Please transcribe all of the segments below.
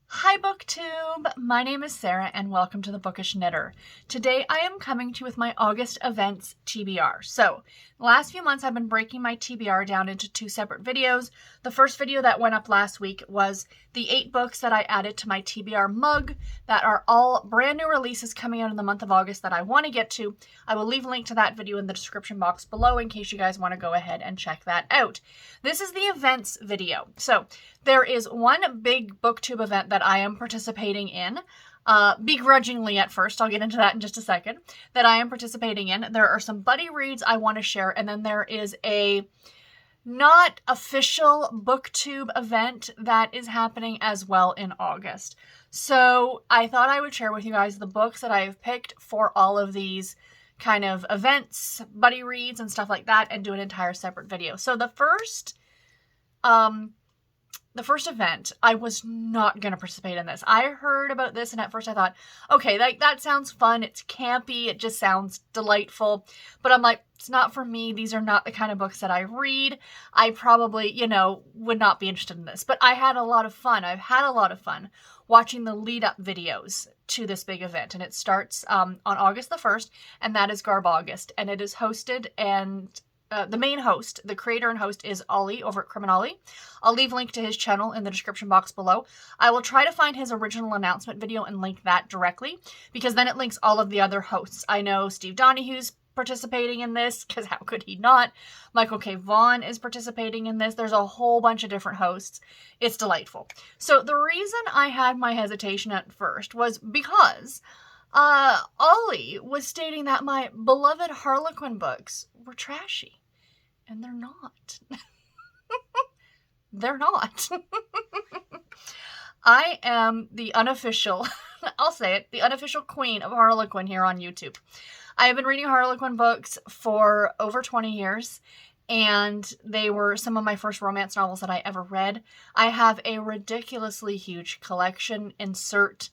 Hi BookTube! My name is Sarah and welcome to the Bookish Knitter. Today I am coming to you with my August events TBR. So, the last few months I've been breaking my TBR down into two separate videos. The first video that went up last week was the 8 books that I added to my TBR mug that are all brand new releases coming out in the month of August that I want to get to. I will leave a link to that video in the description box below in case you guys want to go ahead and check that out. This is the events video. So, there is one big BookTube event that I am participating in, begrudgingly at first, I'll get into that in just a second, that I am participating in. There are some buddy reads I want to share, and then there is a not official BookTube event that is happening as well in August. So I thought I would share with you guys the books that I have picked for all of these kind of events, buddy reads, and stuff like that, and do an entire separate video. So the first event, I was not going to participate in this. I heard about this and at first I thought, okay, that sounds fun. It's campy. It just sounds delightful. But I'm like, it's not for me. These are not the kind of books that I read. I probably, would not be interested in this. But I had a lot of fun. I've had a lot of fun watching the lead-up videos to this big event. And it starts on August the 1st, and that is Garb August. And it is hosted and the main host, the creator and host, is Ollie over at Criminali. I'll leave a link to his channel in the description box below. I will try to find his original announcement video and link that directly, because then it links all of the other hosts. I know Steve Donahue's participating in this, because how could he not? Michael K. Vaughan is participating in this. There's a whole bunch of different hosts. It's delightful. So the reason I had my hesitation at first was because Ollie was stating that my beloved Harlequin books were trashy. And they're not. They're not. I am the unofficial, I'll say it, the unofficial queen of Harlequin here on YouTube. I have been reading Harlequin books for over 20 years, and they were some of my first romance novels that I ever read. I have a ridiculously huge collection. Insert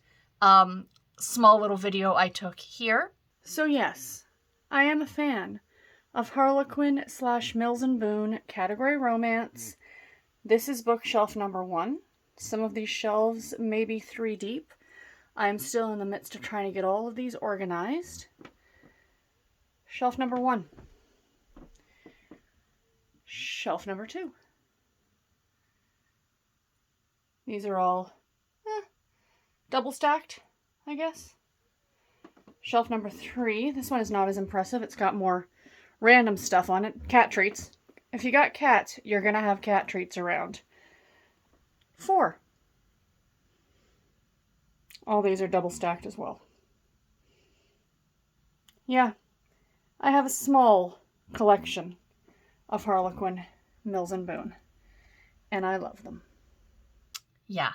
small little video I took here. So yes, I am a fan of Harlequin / Mills & Boon category romance. This is bookshelf number 1. Some of these shelves may be 3 deep. I'm still in the midst of trying to get all of these organized. Shelf number 1. Shelf number 2. These are all double stacked, I guess. Shelf number 3. This one is not as impressive. It's got more random stuff on it. Cat treats. If you got cats, you're going to have cat treats around. 4. All these are double stacked as well. Yeah, I have a small collection of Harlequin, Mills & Boon, and I love them. Yeah,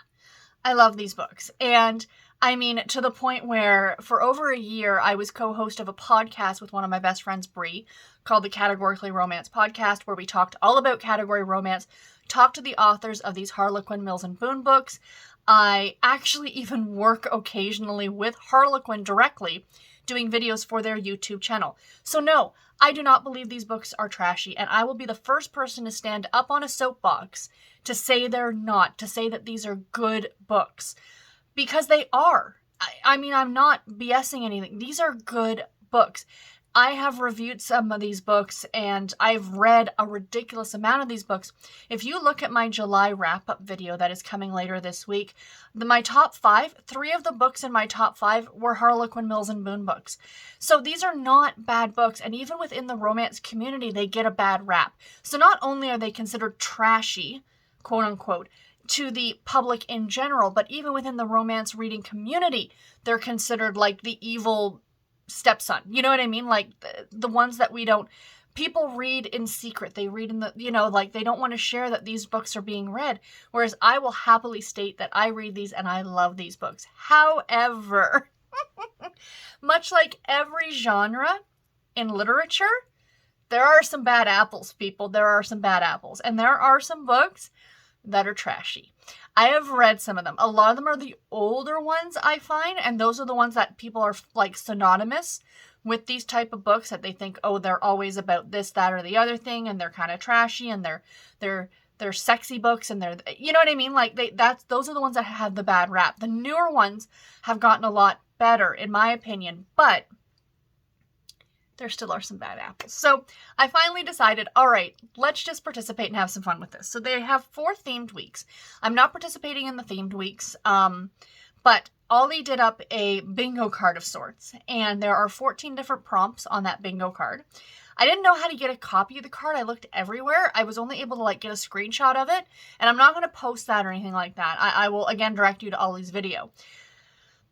I love these books. And I mean, to the point where for over a year, I was co-host of a podcast with one of my best friends, Bree, called the Categorically Romance Podcast, where we talked all about category romance, talked to the authors of these Harlequin, Mills & Boon books. I actually even work occasionally with Harlequin directly, doing videos for their YouTube channel. So no, I do not believe these books are trashy, and I will be the first person to stand up on a soapbox to say they're not, to say that these are good books. Because they are. I mean, I'm not BSing anything. These are good books. I have reviewed some of these books, and I've read a ridiculous amount of these books. If you look at my July wrap-up video that is coming later this week, my top 5, 3 of the books in my top 5 were Harlequin, Mills & Boon books. So these are not bad books, and even within the romance community, they get a bad rap. So not only are they considered trashy, quote-unquote, to the public in general, but even within the romance reading community, they're considered like the evil stepson. You know what I mean? Like the ones that people read in secret. They read in the, they don't want to share that these books are being read. Whereas I will happily state that I read these and I love these books. However, much like every genre in literature, there are some bad apples, people. There are some bad apples. And there are some books that are trashy. I have read some of them. A lot of them are the older ones, I find, and those are the ones that people are like synonymous with these type of books, that they think, oh, they're always about this, that, or the other thing, and they're kind of trashy, and they're they're sexy books and they're, you know what I mean? Like those are the ones that have the bad rap. The newer ones have gotten a lot better in my opinion, but there still are some bad apples. So I finally decided, all right, let's just participate and have some fun with this. So they have 4 themed weeks. I'm not participating in the themed weeks, but Ollie did up a bingo card of sorts, and there are 14 different prompts on that bingo card. I didn't know how to get a copy of the card. I looked everywhere. I was only able to like get a screenshot of it, and I'm not going to post that or anything like that. I will again direct you to Ollie's video.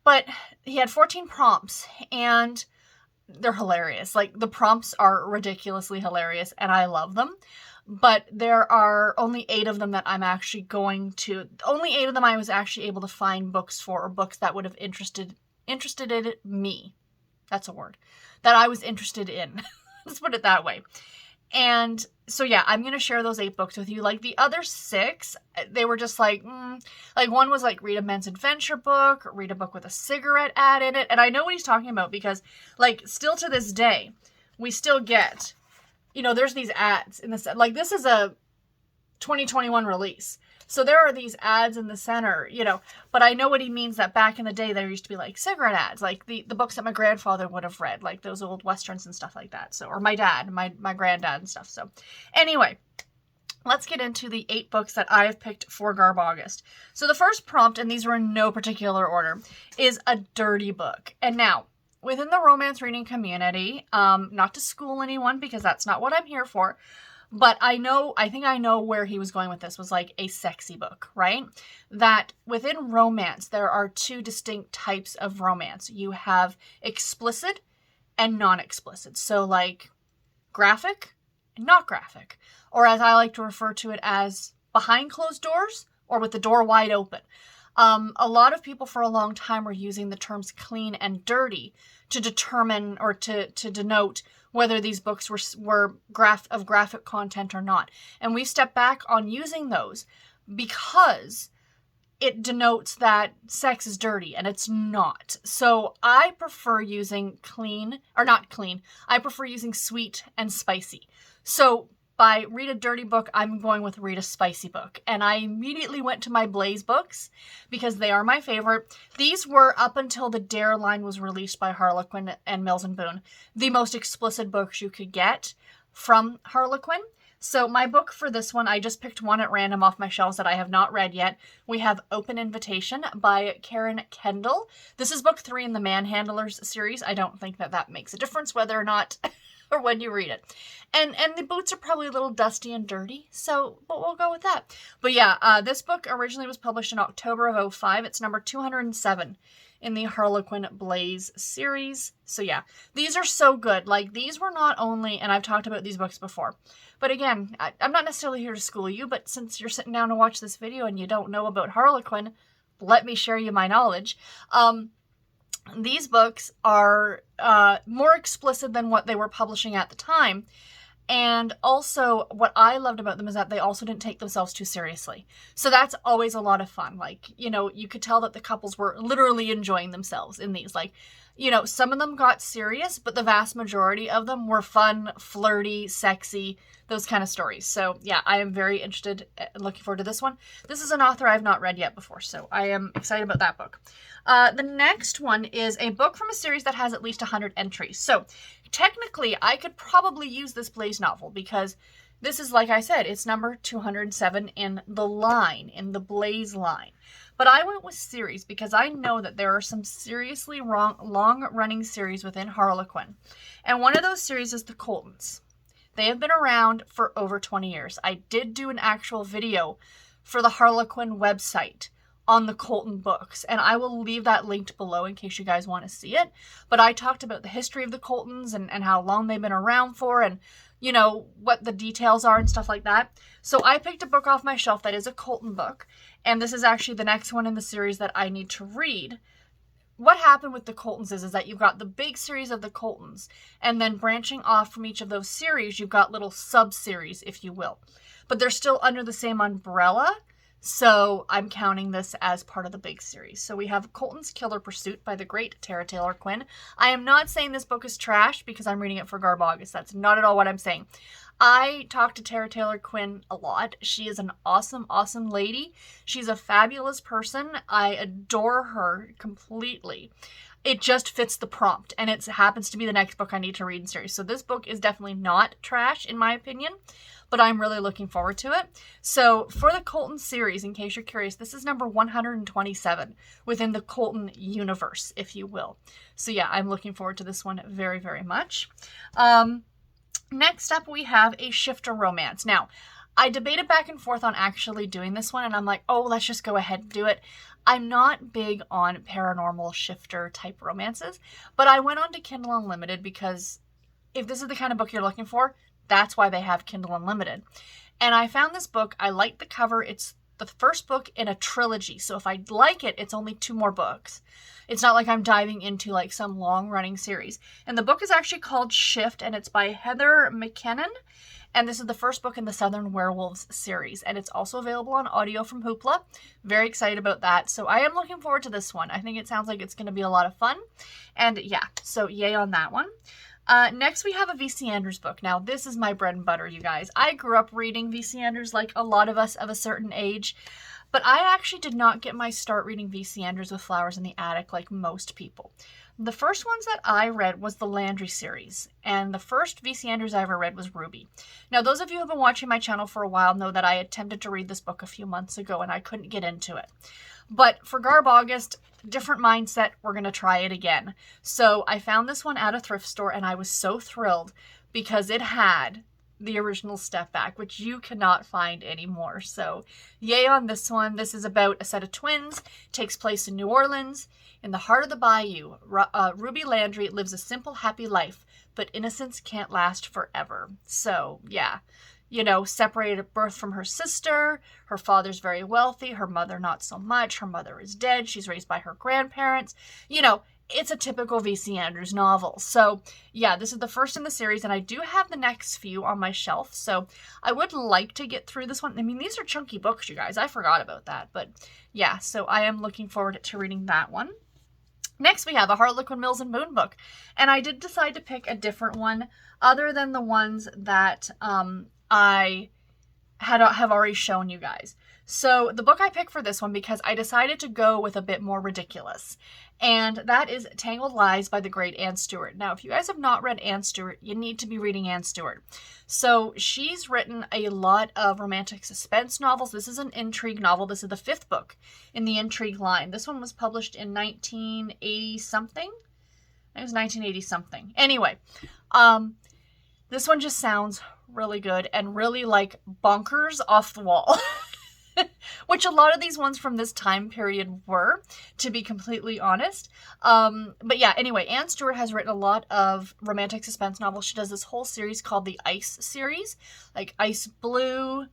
But he had 14 prompts, and they're hilarious. Like, the prompts are ridiculously hilarious, and I love them. But there are only 8 of them that I'm actually going to... Only 8 of them I was actually able to find books for, or books that would have interested in me. That's a word. That I was interested in. Let's put it that way. And so, yeah, I'm going to share those 8 books with you. Like, the other 6, they were just like, like, one was like, read a men's adventure book, read a book with a cigarette ad in it. And I know what he's talking about because, like, still to this day, we still get, you know, there's these ads in this, like, this is a 2021 release. So there are these ads in the center, you know, but I know what he means, that back in the day, there used to be like cigarette ads, like the books that my grandfather would have read, like those old Westerns and stuff like that. So, or my dad, my granddad and stuff. So anyway, let's get into the 8 books that I have picked for Garb August. So the first prompt, and these are in no particular order, is a dirty book. And now, within the romance reading community, not to school anyone because that's not what I'm here for, but I think I know where he was going with this, was like a sexy book, right? That within romance, there are 2 distinct types of romance. You have explicit and non-explicit. So like graphic and not graphic. Or as I like to refer to it as behind closed doors or with the door wide open. A lot of people for a long time were using the terms clean and dirty to determine or to denote whether these books were graphic content or not. And we stepped back on using those because it denotes that sex is dirty, and it's not. So I prefer using I prefer using sweet and spicy. So by read a dirty book, I'm going with read a spicy book. And I immediately went to my Blaze books because they are my favorite. These were, up until the Dare line was released by Harlequin and Mills and Boon, the most explicit books you could get from Harlequin. So my book for this one, I just picked one at random off my shelves that I have not read yet. We have Open Invitation by Karen Kendall. This is book 3 in the Manhandlers series. I don't think that makes a difference whether or not... or when you read it. And the boots are probably a little dusty and dirty, but we'll go with that. But yeah, this book originally was published in October of 2005. It's number 207 in the Harlequin Blaze series. So yeah, these are so good. Like, these were not only, and I've talked about these books before, but again, I'm not necessarily here to school you, but since you're sitting down to watch this video and you don't know about Harlequin, let me share you my knowledge. These books are more explicit than what they were publishing at the time. And also, what I loved about them is that they also didn't take themselves too seriously. So that's always a lot of fun. Like, you know, you could tell that the couples were literally enjoying themselves in these. Like, you know, some of them got serious, but the vast majority of them were fun, flirty, sexy, those kind of stories. So yeah, I am very interested and looking forward to this one. This is an author I've not read yet before, so I am excited about that book. The next one is a book from a series that has at least 100 entries. So technically, I could probably use this Blaze novel because this is, like I said, it's number 207 in the Blaze line. But I went with series because I know that there are some seriously long-running series within Harlequin. And one of those series is the Coltons. They have been around for over 20 years. I did do an actual video for the Harlequin website on the Colton books, and I will leave that linked below in case you guys want to see it. But I talked about the history of the Coltons and how long they've been around for, and you know, what the details are and stuff like that. So I picked a book off my shelf that is a Colton book, and this is actually the next one in the series that I need to read. What happened with the Coltons is that you've got the big series of the Coltons, and then branching off from each of those series, you've got little sub-series, if you will. But they're still under the same umbrella, so I'm counting this as part of the big series. So we have Colton's Killer Pursuit by the great Tara Taylor Quinn. I am not saying this book is trash because I'm reading it for Garb August. That's not at all what I'm saying. I talk to Tara Taylor Quinn a lot. She is an awesome, awesome lady. She's a fabulous person. I adore her completely. It just fits the prompt, and it happens to be the next book I need to read in series. So this book is definitely not trash, in my opinion, but I'm really looking forward to it. So for the Colton series, in case you're curious, this is number 127 within the Colton universe, if you will. So yeah, I'm looking forward to this one very, very much. Next up, we have a shifter romance. Now, I debated back and forth on actually doing this one, and I'm like, oh, let's just go ahead and do it. I'm not big on paranormal shifter type romances, but I went on to Kindle Unlimited because if this is the kind of book you're looking for, that's why they have Kindle Unlimited. And I found this book. I like the cover. It's the first book in a trilogy. So if I like it, it's only 2 more books. It's not like I'm diving into like some long-running series. And the book is actually called Shift, and it's by Heather McKinnon. And this is the first book in the Southern Werewolves series. And it's also available on audio from Hoopla. Very excited about that. So I am looking forward to this one. I think it sounds like it's going to be a lot of fun. And yeah, so yay on that one. Next, we have a V.C. Andrews book. Now, this is my bread and butter, you guys. I grew up reading V.C. Andrews like a lot of us of a certain age. But I actually did not get my start reading V.C. Andrews with Flowers in the Attic like most people. The first ones that I read was the Landry series, and the first V.C. Andrews I ever read was Ruby. Now, those of you who have been watching my channel for a while know that I attempted to read this book a few months ago, and I couldn't get into it. But for Garb August, different mindset, we're going to try it again. So I found this one at a thrift store, and I was so thrilled because it had the original Step Back, which you cannot find anymore. So yay on this one. This is about a set of twins, takes place in New Orleans. In the heart of the bayou, Ruby Landry lives a simple, happy life, but innocence can't last forever. So yeah, you know, separated at birth from her sister. Her father's very wealthy, her mother not so much. Her mother is dead. She's raised by her grandparents. You know, it's a typical V.C. Andrews novel. So yeah, this is the first in the series, and I do have the next few on my shelf. So I would like to get through this one. I mean, these are chunky books, you guys. I forgot about that. But yeah, so I am looking forward to reading that one. Next, we have a Harlequin Mills and Boone book. And I did decide to pick a different one other than the ones that I have already shown you guys. So the book I picked for this one because I decided to go with a bit more ridiculous. And that is Tangled Lies by the great Anne Stewart. Now, if you guys have not read Anne Stewart, you need to be reading Anne Stewart. So she's written a lot of romantic suspense novels. This is an intrigue novel. This is the 5th book in the intrigue line. This one was published in 1980-something. It was 1980-something. Anyway, this one just sounds really good and really like bonkers off the wall. Which a lot of these ones from this time period were, to be completely honest. But yeah, anyway, Anne Stewart has written a lot of romantic suspense novels. She does this whole series called the Ice series, like Ice Blue.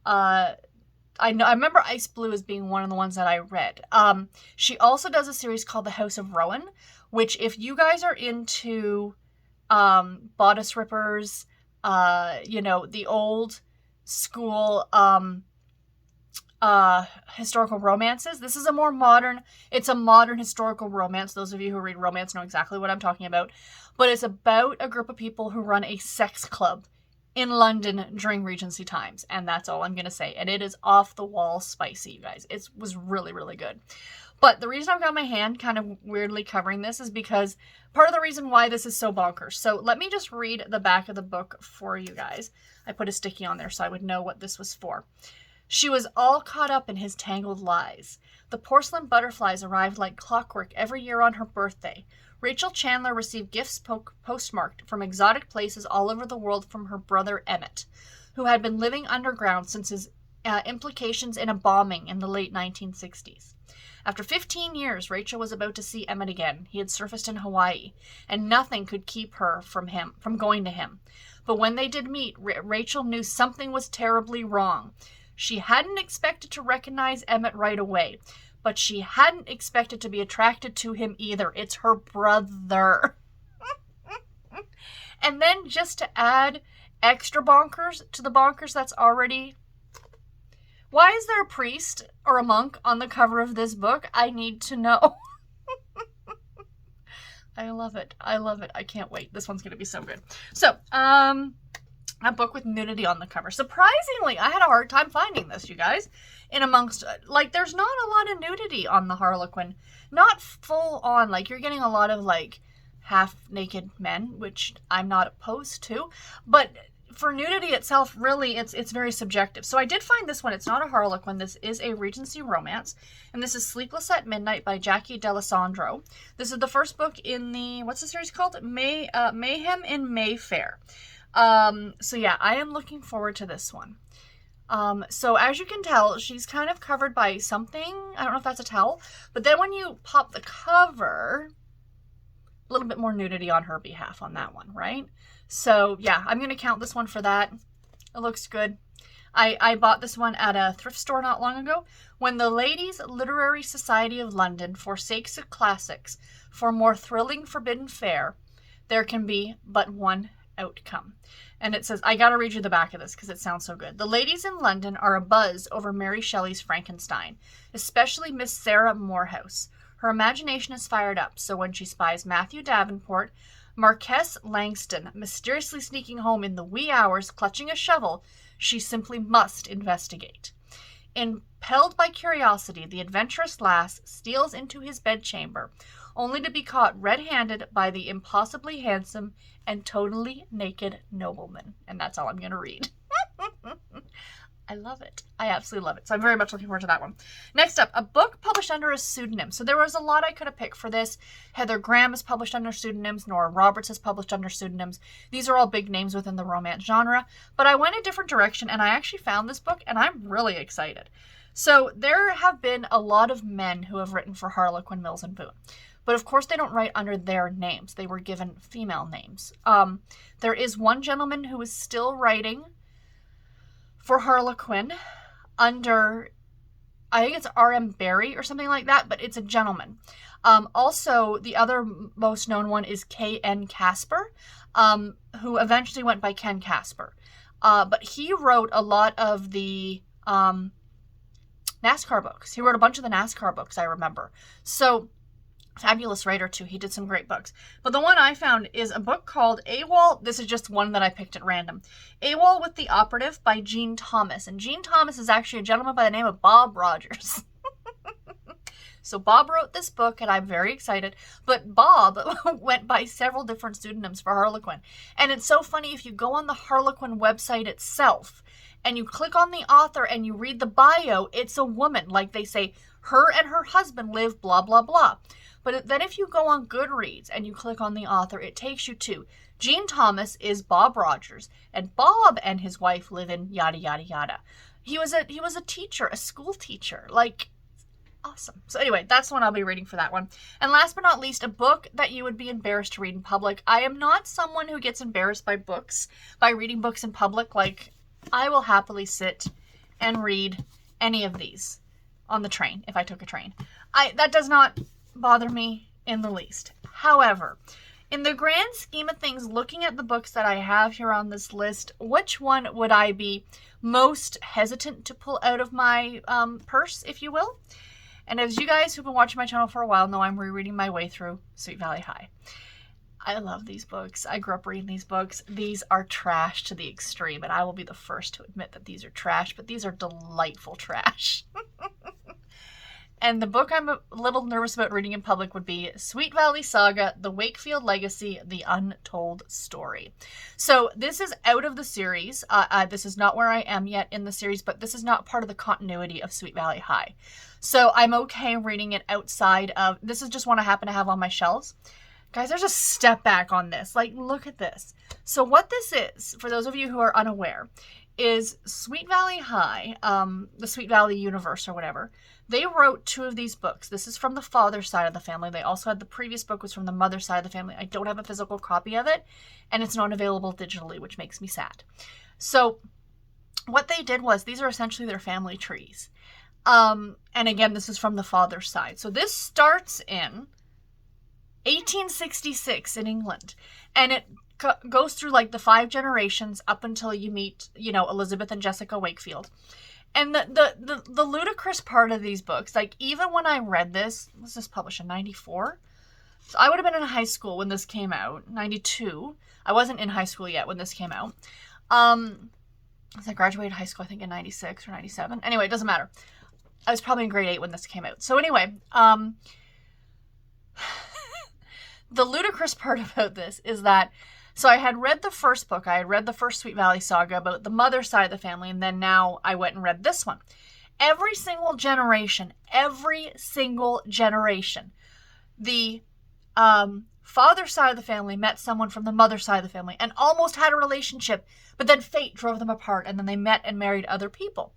I remember Ice Blue as being one of the ones that I read. She also does a series called The House of Rowan, which if you guys are into bodice rippers, you know, the old school historical romances. This is a more modern, it's a modern historical romance. Those of you who read romance know exactly what I'm talking about. But it's about a group of people who run a sex club in London during Regency times. And that's all I'm going to say. And it is off the wall spicy, you guys. It was really, really good. But the reason I've got my hand kind of weirdly covering this is because part of the reason why this is so bonkers. So let me just read the back of the book for you guys. I put a sticky on there so I would know what this was for. She was all caught up in his tangled lies. The porcelain butterflies arrived like clockwork every year on her birthday. Rachel Chandler received gifts postmarked from exotic places all over the world from her brother Emmett, who had been living underground since his implications in a bombing in the late 1960s. After 15 years, Rachel was about to see Emmett again. He had surfaced in Hawaii, and nothing could keep her from going to him. But when they did meet, Rachel knew something was terribly wrong. She hadn't expected to recognize Emmett right away, but she hadn't expected to be attracted to him either. It's her brother. And then just to add extra bonkers to the bonkers that's already... Why is there a priest or a monk on the cover of this book? I need to know. I love it. I love it. I can't wait. This one's going to be so good. So, a book with nudity on the cover. Surprisingly, I had a hard time finding this, you guys. In amongst, like, there's not a lot of nudity on the Harlequin. Not full on, like, you're getting a lot of, like, half-naked men, which I'm not opposed to. But for nudity itself, really, it's very subjective. So I did find this one. It's not a Harlequin. This is a Regency romance. And this is Sleepless at Midnight by Jackie D'Alessandro. This is the first book in the, what's the series called? Mayhem in Mayfair. So yeah, I am looking forward to this one. So as you can tell, she's kind of covered by something. I don't know if that's a towel, but then when you pop the cover, a little bit more nudity on her behalf on that one, right? So yeah, I'm going to count this one for that. It looks good. I bought this one at a thrift store not long ago. When the Ladies' Literary Society of London forsakes the classics for more thrilling forbidden fare, there can be but one outcome. And it says, I gotta read you the back of this because it sounds so good. The ladies in London are abuzz over Mary Shelley's Frankenstein, especially Miss Sarah Morehouse. Her imagination is fired up, so when she spies Matthew Davenport, Marquess Langston, mysteriously sneaking home in the wee hours, clutching a shovel, she simply must investigate. Impelled by curiosity, the adventurous lass steals into his bedchamber, only to be caught red-handed by the impossibly handsome and totally naked nobleman. And that's all I'm going to read. I love it. I absolutely love it. So I'm very much looking forward to that one. Next up, a book published under a pseudonym. So there was a lot I could have picked for this. Heather Graham is published under pseudonyms. Nora Roberts is published under pseudonyms. These are all big names within the romance genre. But I went a different direction and I actually found this book and I'm really excited. So there have been a lot of men who have written for Harlequin, Mills, and Boon. But of course they don't write under their names. They were given female names. There is one gentleman who is still writing for Harlequin under, I think it's R.M. Barry or something like that, but it's a gentleman. Also, the other most known one is K.N. Casper, who eventually went by Ken Casper. But he wrote a lot of the NASCAR books. He wrote a bunch of the NASCAR books, I remember. So, fabulous writer too. He did some great books. But the one I found is a book called AWOL. This is just one that I picked at random. AWOL with the Operative by Gene Thomas. And Gene Thomas is actually a gentleman by the name of Bob Rogers. So Bob wrote this book and I'm very excited. But Bob went by several different pseudonyms for Harlequin. And it's so funny, if you go on the Harlequin website itself and you click on the author and you read the bio, it's a woman. Like they say, her and her husband live blah, blah, blah. But then if you go on Goodreads and you click on the author, it takes you to Gene Thomas is Bob Rogers, and Bob and his wife live in yada, yada, yada. He was a teacher, a school teacher. Like, awesome. So anyway, that's the one I'll be reading for that one. And last but not least, a book that you would be embarrassed to read in public. I am not someone who gets embarrassed by reading books in public. Like, I will happily sit and read any of these on the train if I took a train. That does not bother me in the least. However, in the grand scheme of things, looking at the books that I have here on this list, which one would I be most hesitant to pull out of my purse, if you will? And as you guys who've been watching my channel for a while know, I'm rereading my way through Sweet Valley High. I love these books. I grew up reading these books. These are trash to the extreme, and I will be the first to admit that these are trash, but these are delightful trash. And the book I'm a little nervous about reading in public would be Sweet Valley Saga, The Wakefield Legacy, The Untold Story. So this is out of the series. This is not where I am yet in the series, but this is not part of the continuity of Sweet Valley High. So I'm okay reading it outside of, this is just one I happen to have on my shelves. Guys, there's a step back on this. Like, look at this. So what this is, for those of you who are unaware, is Sweet Valley High, the Sweet Valley universe or whatever. They wrote two of these books. This is from the father's side of the family. They also had the previous book was from the mother's side of the family. I don't have a physical copy of it, and it's not available digitally, which makes me sad. So what they did was, these are essentially their family trees. And again, this is from the father's side. So this starts in 1866 in England, and it goes through like the 5 generations up until you meet, Elizabeth and Jessica Wakefield. And the ludicrous part of these books, like even when I read this, was this published in 94? So I would have been in high school when this came out, 92. I wasn't in high school yet when this came out. I graduated high school, I think in 96 or 97. Anyway, it doesn't matter. I was probably in grade 8 when this came out. So anyway, the ludicrous part about this is that, so I had read the first book. I had read the first Sweet Valley Saga about the mother side of the family, and then now I went and read this one. Every single generation, the father side of the family met someone from the mother side of the family and almost had a relationship, but then fate drove them apart, and then they met and married other people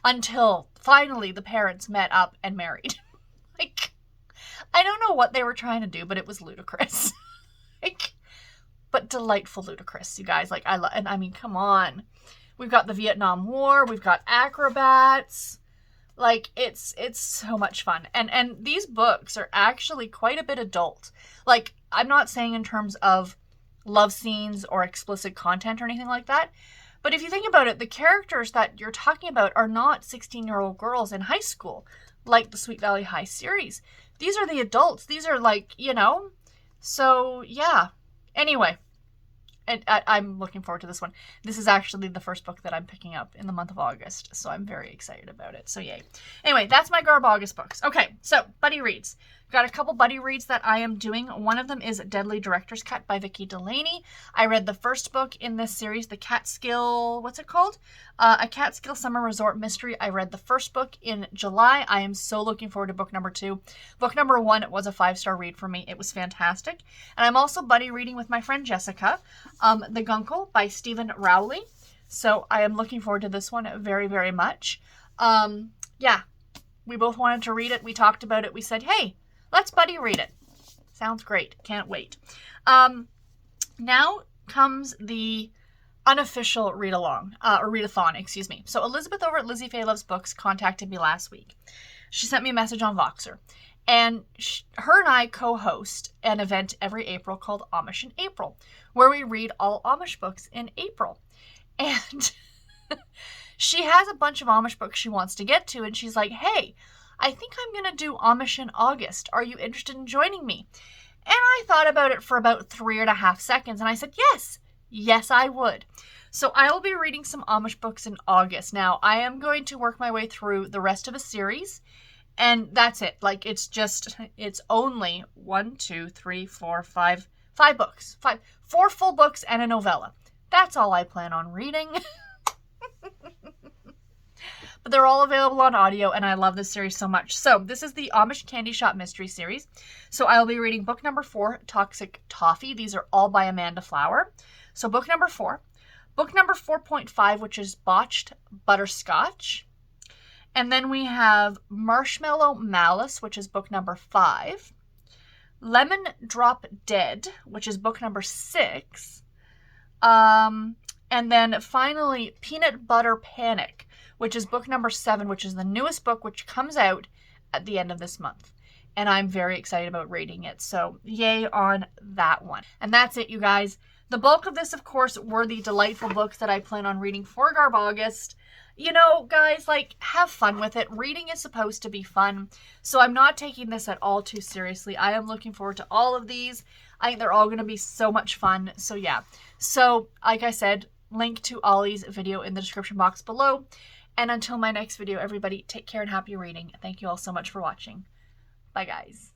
until finally the parents met up and married. Like, I don't know what they were trying to do, but it was ludicrous. Like, but delightful ludicrous, you guys. Like, I mean, come on. We've got the Vietnam War, we've got acrobats. Like, it's so much fun. And these books are actually quite a bit adult. Like, I'm not saying in terms of love scenes or explicit content or anything like that. But if you think about it, the characters that you're talking about are not 16-year-old girls in high school, like the Sweet Valley High series. These are the adults. These are like, you know. So, yeah. Anyway. And I'm looking forward to this one. This is actually the first book that I'm picking up in the month of August, so I'm very excited about it. So yay. Anyway, that's my Garb August books. Okay, so buddy reads. Got a couple buddy reads that I am doing. One of them is Deadly Director's Cut by Vicki Delaney. I read the first book in this series, the Catskill, what's it called? A Catskill Summer Resort Mystery. I read the first book in July. I am so looking forward to book number 2. Book number 1 was a 5-star read for me. It was fantastic. And I'm also buddy reading with my friend Jessica, The Guncle by Stephen Rowley. So I am looking forward to this one very, very much. Yeah, we both wanted to read it. We talked about it. We said, hey, let's buddy read it. Sounds great. Can't wait. Now comes the unofficial read-along, or read-a-thon, excuse me. So Elizabeth over at Lizzie Faye Loves Books contacted me last week. She sent me a message on Voxer. And her and I co-host an event every April called Amish in April, where we read all Amish books in April. And she has a bunch of Amish books she wants to get to, and she's like, hey, I think I'm going to do Amish in August. Are you interested in joining me? And I thought about it for about 3.5 seconds, and I said, yes. Yes, I would. So I will be reading some Amish books in August. Now, I am going to work my way through the rest of a series, and that's it. Like, it's only 1, 2, 3, 4, 5 books. 4 full books and a novella. That's all I plan on reading. But they're all available on audio, and I love this series so much. So this is the Amish Candy Shop Mystery Series. So I'll be reading book number 4, Toxic Toffee. These are all by Amanda Flower. So book number 4. Book number 4.5, which is Botched Butterscotch. And then we have Marshmallow Malice, which is book number 5. Lemon Drop Dead, which is book number 6. And then finally Peanut Butter Panic, which is book number 7, which is the newest book, which comes out at the end of this month. And I'm very excited about reading it. So yay on that one. And that's it, you guys. The bulk of this, of course, were the delightful books that I plan on reading for Garb August. You know, guys, like, have fun with it. Reading is supposed to be fun. So I'm not taking this at all too seriously. I am looking forward to all of these. I think they're all going to be so much fun. So yeah. So, like I said, link to Ollie's video in the description box below. And until my next video, everybody, take care and happy reading. Thank you all so much for watching. Bye, guys.